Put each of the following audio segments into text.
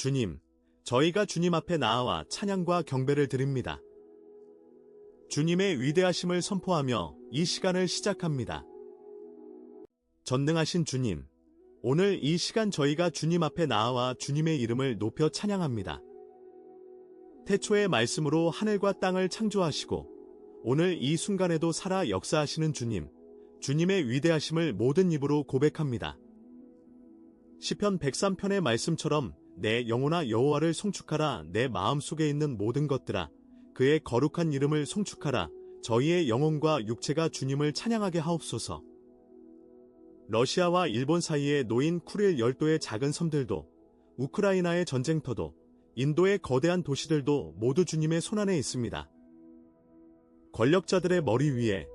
주님, 저희가 주님 앞에 나아와 찬양과 경배를 드립니다. 주님의 위대하심을 선포하며 이 시간을 시작합니다. 전능하신 주님, 오늘 이 시간 저희가 주님 앞에 나아와 주님의 이름을 높여 찬양합니다. 태초의 말씀으로 하늘과 땅을 창조하시고 오늘 이 순간에도 살아 역사하시는 주님, 주님의 위대하심을 모든 입으로 고백합니다. 시편 103편의 말씀처럼 내 영혼아 여호와를 송축하라. 내 마음속에 있는 모든 것들아 그의 거룩한 이름을 송축하라. 저희의 영혼과 육체가 주님을 찬양하게 하옵소서. 러시아와 일본 사이에 놓인 쿠릴 열도의 작은 섬들도, 우크라이나의 전쟁터도, 인도의 거대한 도시들도 모두 주님의 손안에 있습니다. 권력자들의 머리 위에,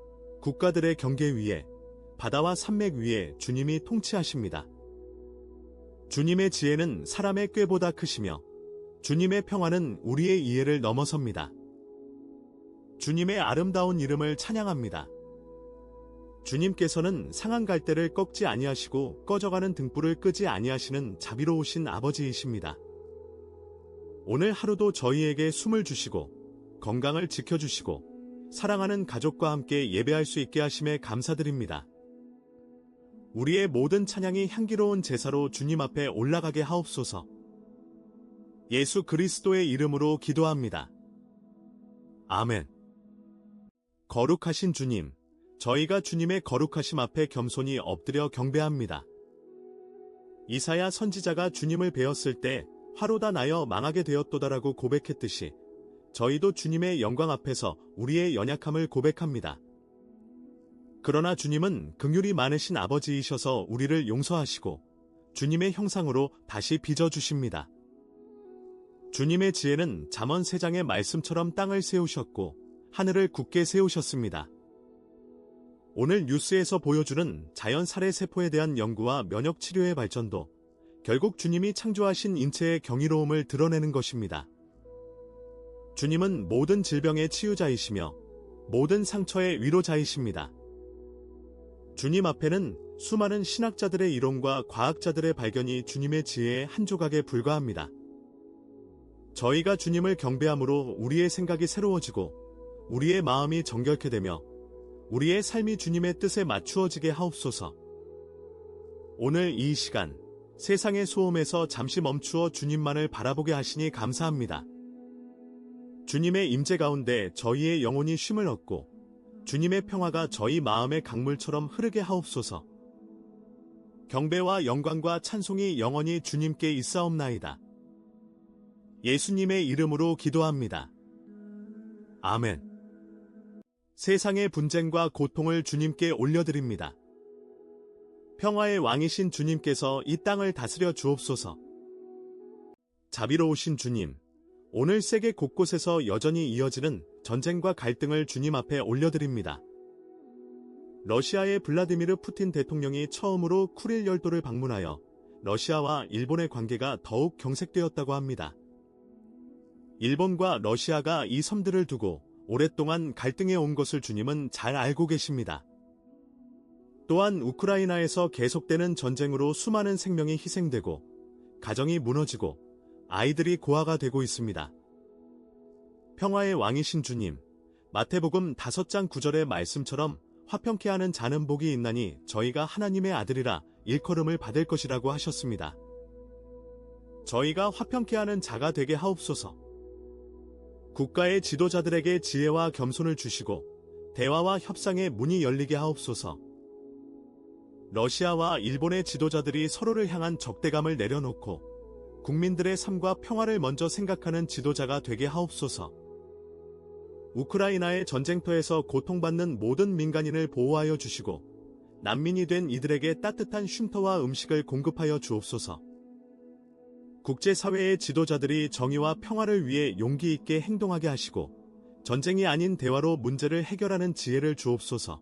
국가들의 경계 위에, 바다와 산맥 위에 주님이 통치하십니다. 주님의 지혜는 사람의 꾀보다 크시며 주님의 평화는 우리의 이해를 넘어섭니다. 주님의 아름다운 이름을 찬양합니다. 주님께서는 상한 갈대를 꺾지 아니하시고 꺼져가는 등불을 끄지 아니하시는 자비로우신 아버지이십니다. 오늘 하루도 저희에게 숨을 주시고 건강을 지켜주시고 사랑하는 가족과 함께 예배할 수 있게 하심에 감사드립니다. 우리의 모든 찬양이 향기로운 제사로 주님 앞에 올라가게 하옵소서. 예수 그리스도의 이름으로 기도합니다. 아멘. 거룩하신 주님, 저희가 주님의 거룩하심 앞에 겸손히 엎드려 경배합니다. 이사야 선지자가 주님을 배웠을 때 화로다 나여 망하게 되었도다라고 고백했듯이 저희도 주님의 영광 앞에서 우리의 연약함을 고백합니다. 그러나 주님은 긍휼이 많으신 아버지이셔서 우리를 용서하시고 주님의 형상으로 다시 빚어주십니다. 주님의 지혜는 잠언 3장의 말씀처럼 땅을 세우셨고 하늘을 굳게 세우셨습니다. 오늘 뉴스에서 보여주는 자연 살해 세포에 대한 연구와 면역 치료의 발전도 결국 주님이 창조하신 인체의 경이로움을 드러내는 것입니다. 주님은 모든 질병의 치유자이시며 모든 상처의 위로자이십니다. 주님 앞에는 수많은 신학자들의 이론과 과학자들의 발견이 주님의 지혜의 한 조각에 불과합니다. 저희가 주님을 경배함으로 우리의 생각이 새로워지고 우리의 마음이 정결케 되며 우리의 삶이 주님의 뜻에 맞추어지게 하옵소서. 오늘 이 시간 세상의 소음에서 잠시 멈추어 주님만을 바라보게 하시니 감사합니다. 주님의 임재 가운데 저희의 영혼이 쉼을 얻고 주님의 평화가 저희 마음의 강물처럼 흐르게 하옵소서. 경배와 영광과 찬송이 영원히 주님께 있사옵나이다. 예수님의 이름으로 기도합니다. 아멘. 세상의 분쟁과 고통을 주님께 올려드립니다. 평화의 왕이신 주님께서 이 땅을 다스려 주옵소서. 자비로우신 주님, 오늘 세계 곳곳에서 여전히 이어지는 전쟁과 갈등을 주님 앞에 올려드립니다. 러시아의 블라디미르 푸틴 대통령이 처음으로 쿠릴 열도를 방문하여 러시아와 일본의 관계가 더욱 경색되었다고 합니다. 일본과 러시아가 이 섬들을 두고 오랫동안 갈등해 온 것을 주님은 잘 알고 계십니다. 또한 우크라이나에서 계속되는 전쟁으로 수많은 생명이 희생되고 가정이 무너지고 아이들이 고아가 되고 있습니다. 평화의 왕이신 주님, 마태복음 5장 9절의 말씀처럼 화평케 하는 자는 복이 있나니 저희가 하나님의 아들이라 일컬음을 받을 것이라고 하셨습니다. 저희가 화평케 하는 자가 되게 하옵소서. 국가의 지도자들에게 지혜와 겸손을 주시고 대화와 협상의 문이 열리게 하옵소서. 러시아와 일본의 지도자들이 서로를 향한 적대감을 내려놓고 국민들의 삶과 평화를 먼저 생각하는 지도자가 되게 하옵소서. 우크라이나의 전쟁터에서 고통받는 모든 민간인을 보호하여 주시고 난민이 된 이들에게 따뜻한 쉼터와 음식을 공급하여 주옵소서. 국제사회의 지도자들이 정의와 평화를 위해 용기 있게 행동하게 하시고 전쟁이 아닌 대화로 문제를 해결하는 지혜를 주옵소서.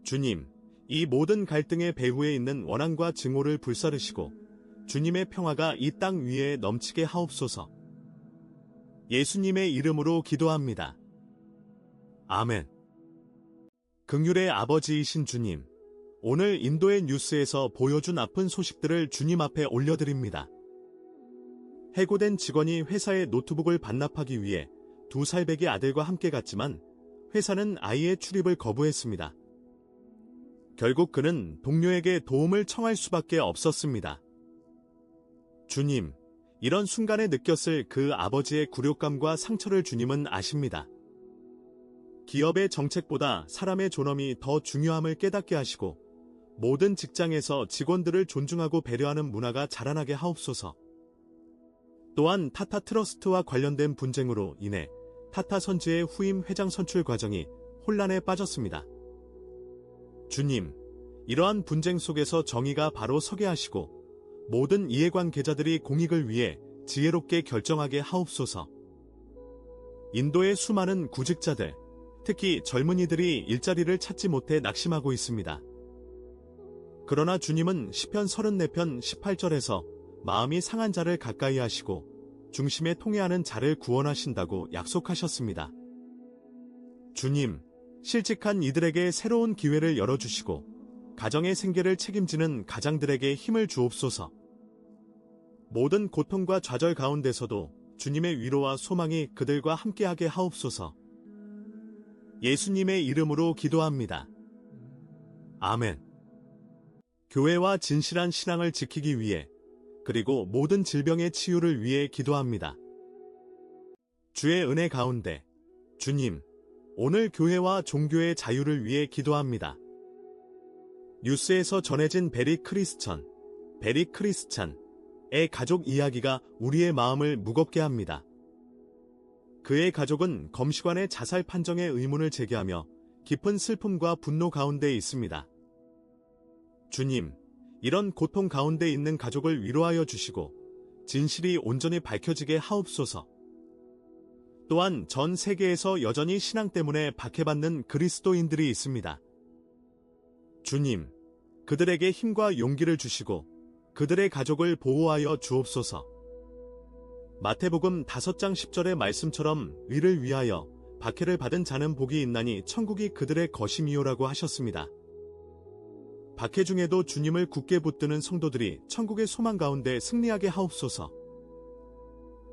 주님, 이 모든 갈등의 배후에 있는 원한과 증오를 불사르시고 주님의 평화가 이 땅 위에 넘치게 하옵소서. 예수님의 이름으로 기도합니다. 아멘. 긍휼의 아버지이신 주님, 오늘 인도의 뉴스에서 보여준 아픈 소식들을 주님 앞에 올려드립니다. 해고된 직원이 회사에 노트북을 반납하기 위해 두 살배기 아들과 함께 갔지만 회사는 아이의 출입을 거부했습니다. 결국 그는 동료에게 도움을 청할 수밖에 없었습니다. 주님, 이런 순간에 느꼈을 그 아버지의 굴욕감과 상처를 주님은 아십니다. 기업의 정책보다 사람의 존엄이 더 중요함을 깨닫게 하시고 모든 직장에서 직원들을 존중하고 배려하는 문화가 자라나게 하옵소서. 또한 타타 트러스트와 관련된 분쟁으로 인해 타타 선지의 후임 회장 선출 과정이 혼란에 빠졌습니다. 주님, 이러한 분쟁 속에서 정의가 바로 서게 하시고 모든 이해관계자들이 공익을 위해 지혜롭게 결정하게 하옵소서. 인도의 수많은 구직자들, 특히 젊은이들이 일자리를 찾지 못해 낙심하고 있습니다. 그러나 주님은 시편 34편 18절에서 마음이 상한 자를 가까이 하시고 중심에 통회하는 자를 구원하신다고 약속하셨습니다. 주님, 실직한 이들에게 새로운 기회를 열어주시고 가정의 생계를 책임지는 가장들에게 힘을 주옵소서. 모든 고통과 좌절 가운데서도 주님의 위로와 소망이 그들과 함께하게 하옵소서. 예수님의 이름으로 기도합니다. 아멘. 교회와 진실한 신앙을 지키기 위해 그리고 모든 질병의 치유를 위해 기도합니다. 주의 은혜 가운데 주님, 오늘 교회와 종교의 자유를 위해 기도합니다. 뉴스에서 전해진 베리 크리스찬의 가족 이야기가 우리의 마음을 무겁게 합니다. 그의 가족은 검시관의 자살 판정에 의문을 제기하며 깊은 슬픔과 분노 가운데 있습니다. 주님, 이런 고통 가운데 있는 가족을 위로하여 주시고 진실이 온전히 밝혀지게 하옵소서. 또한 전 세계에서 여전히 신앙 때문에 박해받는 그리스도인들이 있습니다. 주님, 그들에게 힘과 용기를 주시고 그들의 가족을 보호하여 주옵소서. 마태복음 5장 10절의 말씀처럼 위를 위하여 박해를 받은 자는 복이 있나니 천국이 그들의 것임이요라고 하셨습니다. 박해 중에도 주님을 굳게 붙드는 성도들이 천국의 소망 가운데 승리하게 하옵소서.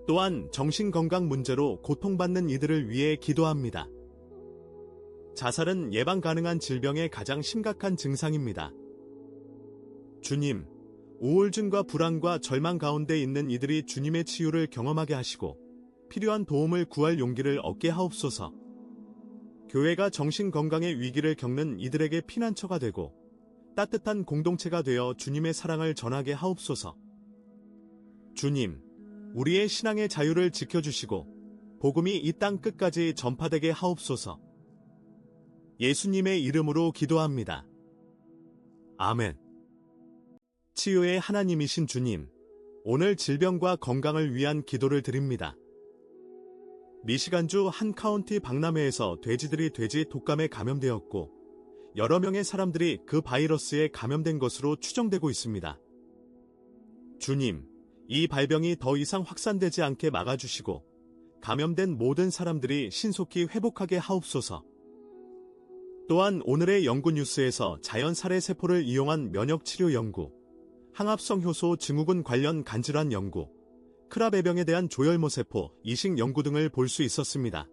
또한 정신건강 문제로 고통받는 이들을 위해 기도합니다. 자살은 예방 가능한 질병의 가장 심각한 증상입니다. 주님, 우울증과 불안과 절망 가운데 있는 이들이 주님의 치유를 경험하게 하시고 필요한 도움을 구할 용기를 얻게 하옵소서. 교회가 정신건강의 위기를 겪는 이들에게 피난처가 되고 따뜻한 공동체가 되어 주님의 사랑을 전하게 하옵소서. 주님, 우리의 신앙의 자유를 지켜주시고 복음이 이 땅 끝까지 전파되게 하옵소서. 예수님의 이름으로 기도합니다. 아멘. 치유의 하나님이신 주님, 오늘 질병과 건강을 위한 기도를 드립니다. 미시간주 한 카운티 박람회에서 돼지들이 돼지 독감에 감염되었고 여러 명의 사람들이 그 바이러스에 감염된 것으로 추정되고 있습니다. 주님, 이 발병이 더 이상 확산되지 않게 막아주시고 감염된 모든 사람들이 신속히 회복하게 하옵소서. 또한 오늘의 연구 뉴스에서 자연 살해 세포를 이용한 면역 치료 연구, 항합성 효소 증후군 관련 간질환 연구, 크라베병에 대한 조혈모세포 이식 연구 등을 볼 수 있었습니다.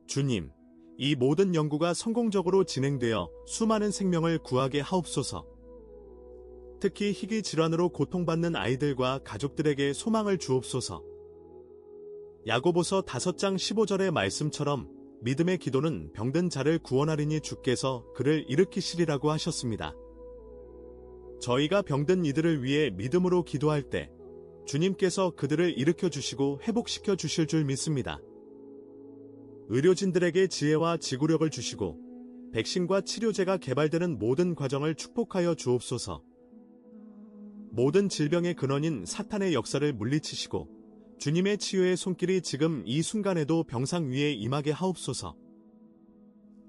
주님, 이 모든 연구가 성공적으로 진행되어 수많은 생명을 구하게 하옵소서. 특히 희귀 질환으로 고통받는 아이들과 가족들에게 소망을 주옵소서. 야고보서 5장 15절의 말씀처럼 믿음의 기도는 병든 자를 구원하리니 주께서 그를 일으키시리라고 하셨습니다. 저희가 병든 이들을 위해 믿음으로 기도할 때 주님께서 그들을 일으켜 주시고 회복시켜 주실 줄 믿습니다. 의료진들에게 지혜와 지구력을 주시고 백신과 치료제가 개발되는 모든 과정을 축복하여 주옵소서. 모든 질병의 근원인 사탄의 역사를 물리치시고 주님의 치유의 손길이 지금 이 순간에도 병상 위에 임하게 하옵소서.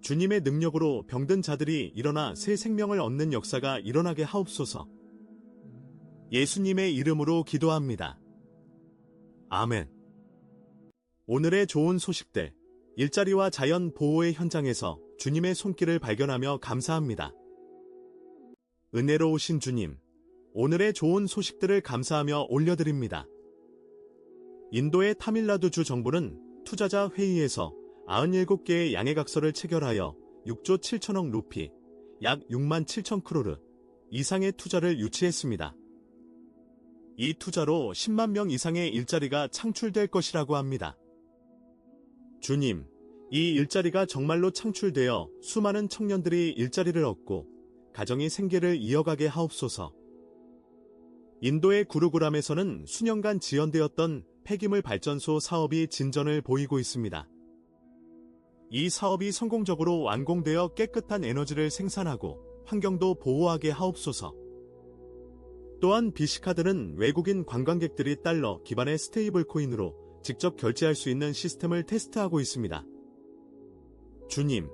주님의 능력으로 병든 자들이 일어나 새 생명을 얻는 역사가 일어나게 하옵소서. 예수님의 이름으로 기도합니다. 아멘. 오늘의 좋은 소식들, 일자리와 자연 보호의 현장에서 주님의 손길을 발견하며 감사합니다. 은혜로우신 주님, 오늘의 좋은 소식들을 감사하며 올려드립니다. 인도의 타밀나두주 정부는 투자자 회의에서 97개의 양해각서를 체결하여 6조 7천억 루피, 약 6만 7천 크로르 이상의 투자를 유치했습니다. 이 투자로 10만 명 이상의 일자리가 창출될 것이라고 합니다. 주님, 이 일자리가 정말로 창출되어 수많은 청년들이 일자리를 얻고 가정이 생계를 이어가게 하옵소서. 인도의 구루그람에서는 수년간 지연되었던 폐기물 발전소 사업이 진전을 보이고 있습니다. 이 사업이 성공적으로 완공되어 깨끗한 에너지를 생산하고 환경도 보호하게 하옵소서. 또한 비시카드는 외국인 관광객들이 달러 기반의 스테이블 코인으로 직접 결제할 수 있는 시스템을 테스트하고 있습니다. 주님,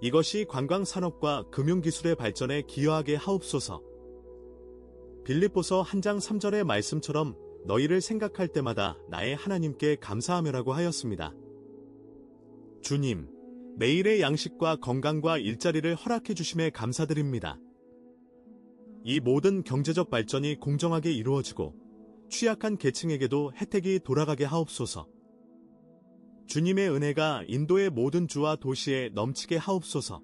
이것이 관광산업과 금융기술의 발전에 기여하게 하옵소서. 빌립보서 1장 3절의 말씀처럼 너희를 생각할 때마다 나의 하나님께 감사하며라고 하였습니다. 주님, 매일의 양식과 건강과 일자리를 허락해 주심에 감사드립니다. 이 모든 경제적 발전이 공정하게 이루어지고 취약한 계층에게도 혜택이 돌아가게 하옵소서. 주님의 은혜가 인도의 모든 주와 도시에 넘치게 하옵소서.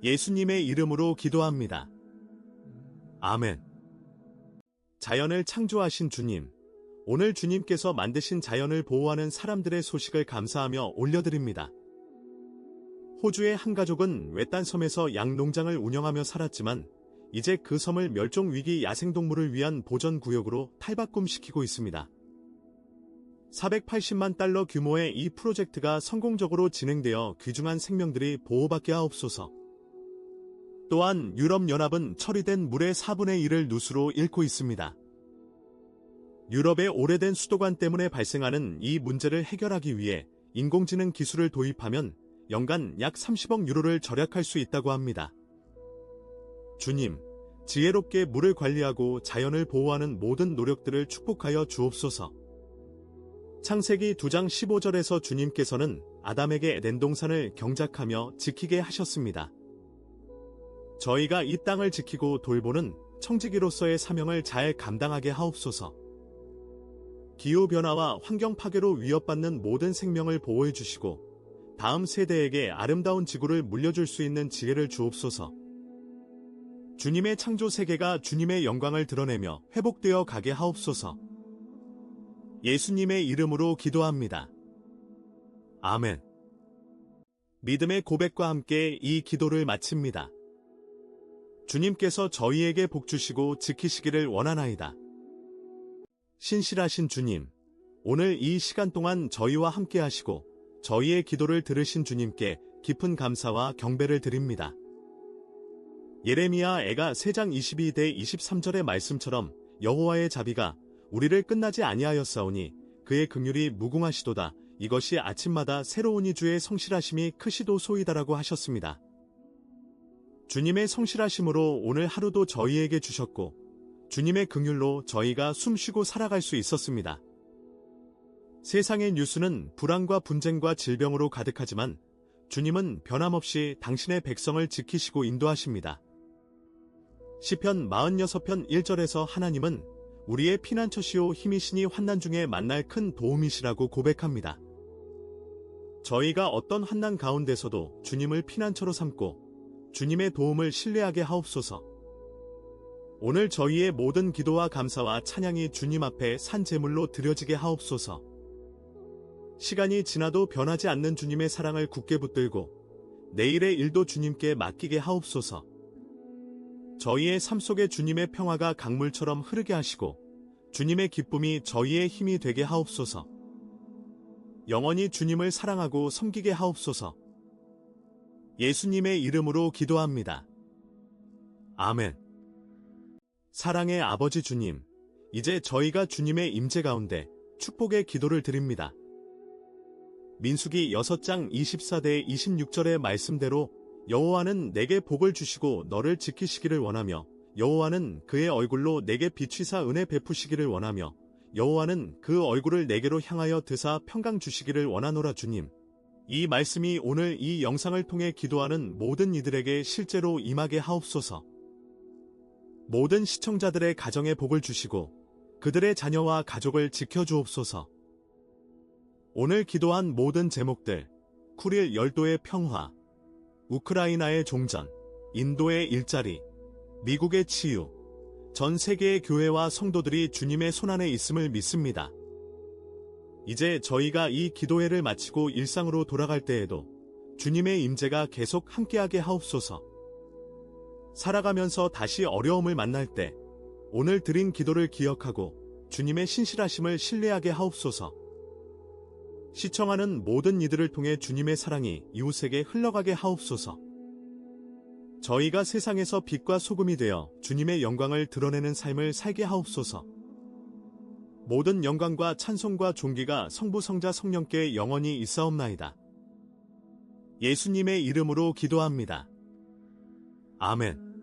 예수님의 이름으로 기도합니다. 아멘. 자연을 창조하신 주님, 오늘 주님께서 만드신 자연을 보호하는 사람들의 소식을 감사하며 올려드립니다. 호주의 한 가족은 외딴 섬에서 양 농장을 운영하며 살았지만 이제 그 섬을 멸종위기 야생동물을 위한 보전구역으로 탈바꿈시키고 있습니다. 480만 달러 규모의 이 프로젝트가 성공적으로 진행되어 귀중한 생명들이 보호받게 하옵소서. 또한 유럽연합은 처리된 물의 4분의 1을 누수로 잃고 있습니다. 유럽의 오래된 수도관 때문에 발생하는 이 문제를 해결하기 위해 인공지능 기술을 도입하면 연간 약 30억 유로를 절약할 수 있다고 합니다. 주님, 지혜롭게 물을 관리하고 자연을 보호하는 모든 노력들을 축복하여 주옵소서. 창세기 2장 15절에서 주님께서는 아담에게 에덴 동산을 경작하며 지키게 하셨습니다. 저희가 이 땅을 지키고 돌보는 청지기로서의 사명을 잘 감당하게 하옵소서. 기후변화와 환경 파괴로 위협받는 모든 생명을 보호해 주시고 다음 세대에게 아름다운 지구를 물려줄 수 있는 지혜를 주옵소서. 주님의 창조 세계가 주님의 영광을 드러내며 회복되어 가게 하옵소서. 예수님의 이름으로 기도합니다. 아멘. 믿음의 고백과 함께 이 기도를 마칩니다. 주님께서 저희에게 복 주시고 지키시기를 원하나이다. 신실하신 주님, 오늘 이 시간 동안 저희와 함께 하시고 저희의 기도를 들으신 주님께 깊은 감사와 경배를 드립니다. 예레미야 애가 3장 22대 23절의 말씀처럼 여호와의 자비가 우리를 끝나지 아니하였사오니 그의 긍휼이 무궁하시도다. 이것이 아침마다 새로우니 주의 성실하심이 크시도소이다라고 하셨습니다. 주님의 성실하심으로 오늘 하루도 저희에게 주셨고 주님의 긍휼로 저희가 숨쉬고 살아갈 수 있었습니다. 세상의 뉴스는 불안과 분쟁과 질병으로 가득하지만 주님은 변함없이 당신의 백성을 지키시고 인도하십니다. 시편 46편 1절에서 하나님은 우리의 피난처시오 힘이시니 환난 중에 만날 큰 도움이시라고 고백합니다. 저희가 어떤 환난 가운데서도 주님을 피난처로 삼고 주님의 도움을 신뢰하게 하옵소서. 오늘 저희의 모든 기도와 감사와 찬양이 주님 앞에 산 제물로 드려지게 하옵소서. 시간이 지나도 변하지 않는 주님의 사랑을 굳게 붙들고 내일의 일도 주님께 맡기게 하옵소서. 저희의 삶 속에 주님의 평화가 강물처럼 흐르게 하시고 주님의 기쁨이 저희의 힘이 되게 하옵소서. 영원히 주님을 사랑하고 섬기게 하옵소서. 예수님의 이름으로 기도합니다. 아멘. 사랑의 아버지 주님, 이제 저희가 주님의 임재 가운데 축복의 기도를 드립니다. 민수기 6장 24대 26절의 말씀대로 여호와는 내게 복을 주시고 너를 지키시기를 원하며 여호와는 그의 얼굴로 내게 비추사 은혜 베푸시기를 원하며 여호와는 그 얼굴을 내게로 향하여 드사 평강 주시기를 원하노라. 주님, 이 말씀이 오늘 이 영상을 통해 기도하는 모든 이들에게 실제로 임하게 하옵소서. 모든 시청자들의 가정에 복을 주시고 그들의 자녀와 가족을 지켜주옵소서. 오늘 기도한 모든 제목들, 쿠릴 열도의 평화, 우크라이나의 종전, 인도의 일자리, 미국의 치유, 전 세계의 교회와 성도들이 주님의 손안에 있음을 믿습니다. 이제 저희가 이 기도회를 마치고 일상으로 돌아갈 때에도 주님의 임재가 계속 함께하게 하옵소서. 살아가면서 다시 어려움을 만날 때 오늘 드린 기도를 기억하고 주님의 신실하심을 신뢰하게 하옵소서. 시청하는 모든 이들을 통해 주님의 사랑이 이웃에게 흘러가게 하옵소서. 저희가 세상에서 빛과 소금이 되어 주님의 영광을 드러내는 삶을 살게 하옵소서. 모든 영광과 찬송과 존귀가 성부 성자 성령께 영원히 있사옵나이다. 예수님의 이름으로 기도합니다. 아멘.